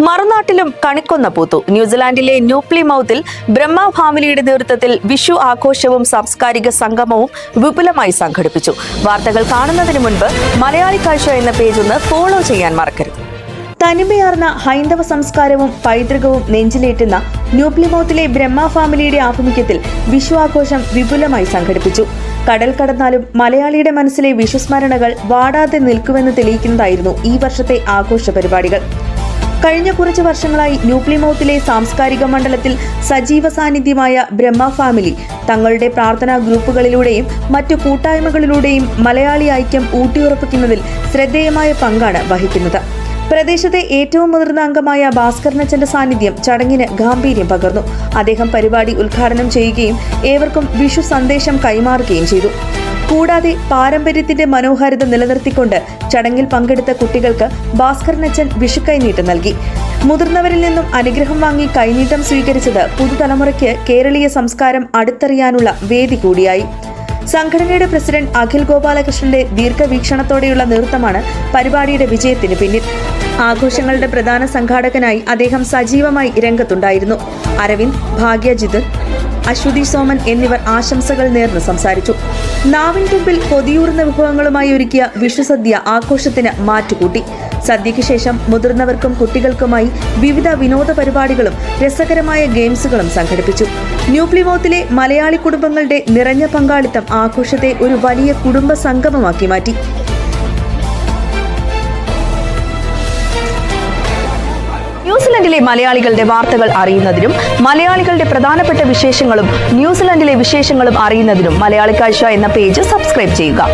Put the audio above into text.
മറുനാട്ടിലും കണിക്കൊന്ന പൂത്തു. ന്യൂസിലാൻഡിലെ ന്യൂ പ്ലിമൌത്തിൽ ബ്രഹ്മ ഫാമിലിയുടെ നേതൃത്വത്തിൽ വിഷു ആഘോഷവും സാംസ്കാരിക സംഗമവും വിപുലമായി സംഘടിപ്പിച്ചു. വാർത്തകൾ കാണുന്നതിന് മുൻപ് മലയാളി കാഴ്ച എന്ന പേജ് ഒന്ന് ഫോളോ ചെയ്യാൻ മറക്കരുത്. തനിമയാർന്ന ഹൈന്ദവ സംസ്കാരവും പൈതൃകവും നെഞ്ചിലേറ്റുന്ന ന്യൂ പ്ലിമൌത്തിലെ ബ്രഹ്മ ഫാമിലിയുടെ ആഭിമുഖ്യത്തിൽ വിഷു ആഘോഷം വിപുലമായി സംഘടിപ്പിച്ചു. കടൽ കടന്നാലും മലയാളിയുടെ മനസ്സിലെ വിഷുസ്മരണകൾ വാടാതെ നിൽക്കുമെന്ന് തെളിയിക്കുന്നതായിരുന്നു ഈ വർഷത്തെ ആഘോഷ പരിപാടികൾ. കഴിഞ്ഞ കുറച്ച് വർഷങ്ങളായി ന്യൂ പ്ലിമൌത്തിലെ സാംസ്കാരിക മണ്ഡലത്തിൽ സജീവ സാന്നിധ്യമായ ബ്രഹ്മ ഫാമിലി തങ്ങളുടെ പ്രാർത്ഥനാ ഗ്രൂപ്പുകളിലൂടെയും മറ്റു കൂട്ടായ്മകളിലൂടെയും മലയാളി ഐക്യം ഊട്ടിയുറപ്പിക്കുന്നതിൽ ശ്രദ്ധേയമായ പങ്കാണ് വഹിക്കുന്നത്. പ്രദേശത്തെ ഏറ്റവും മുതിർന്ന അംഗമായ ഭാസ്കരനച്ചന്റെ സാന്നിധ്യം ചടങ്ങിന് ഗാംഭീര്യം പകർന്നു. അദ്ദേഹം പരിപാടി ഉദ്ഘാടനം ചെയ്യുകയും ഏവർക്കും വിഷു സന്ദേശം കൈമാറുകയും ചെയ്തു. കൂടാതെ പാരമ്പര്യത്തിന്റെ മനോഹാരിത നിലനിർത്തിക്കൊണ്ട് ചടങ്ങിൽ പങ്കെടുത്ത കുട്ടികൾക്ക് ഭാസ്കരനച്ചൻ വിഷു കൈനീട്ടം നൽകി. മുതിർന്നവരിൽ നിന്നും അനുഗ്രഹം വാങ്ങി കൈനീട്ടം സ്വീകരിച്ചത് പുതുതലമുറയ്ക്ക് കേരളീയ സംസ്കാരം അടുത്തറിയാനുള്ള വേദി കൂടിയായി. സംഘടനയുടെ പ്രസിഡന്റ് അഖിൽ ഗോപാലകൃഷ്ണന്റെ ദീർഘവീക്ഷണത്തോടെയുള്ള നേതൃത്വമാണ് പരിപാടിയുടെ വിജയത്തിന് പിന്നിൽ. ആഘോഷങ്ങളുടെ പ്രധാന സംഘാടകനായി അദ്ദേഹം സജീവമായി രംഗത്തുണ്ടായിരുന്നു. അരവിന്ദ്, ഭാഗ്യജിത്, അശ്വതി സോമൻ എന്നിവർ ആശംസകൾ നേർന്ന് സംസാരിച്ചു. നാവിൻ തുമ്പിൽ കൊതിയൂർന്ന വിഭവങ്ങളുമായി ഒരുക്കിയ വിഷുസദ്യ ആഘോഷത്തിന് മാറ്റുകൂട്ടി. സദ്യയ്ക്ക് ശേഷം മുതിർന്നവർക്കും കുട്ടികൾക്കുമായി വിവിധ വിനോദ പരിപാടികളും രസകരമായ ഗെയിംസുകളും സംഘടിപ്പിച്ചു. ന്യൂ പ്ലിമൌത്തിലെ മലയാളി കുടുംബങ്ങളുടെ നിറഞ്ഞ പങ്കാളിത്തം ആഘോഷത്തെ ഒരു വലിയ കുടുംബ സംഗമമാക്കി മാറ്റി. ന്യൂസിലൻഡിലെ മലയാളികളുടെ വാർത്തകൾ അറിയുന്നതിനും മലയാളികളുടെ പ്രധാനപ്പെട്ട വിശേഷങ്ങളും ന്യൂസിലൻഡിലെ വിശേഷങ്ങളും അറിയുന്നതിനും മലയാളി കാഴ്ച എന്ന പേജ് സബ്സ്ക്രൈബ് ചെയ്യുക.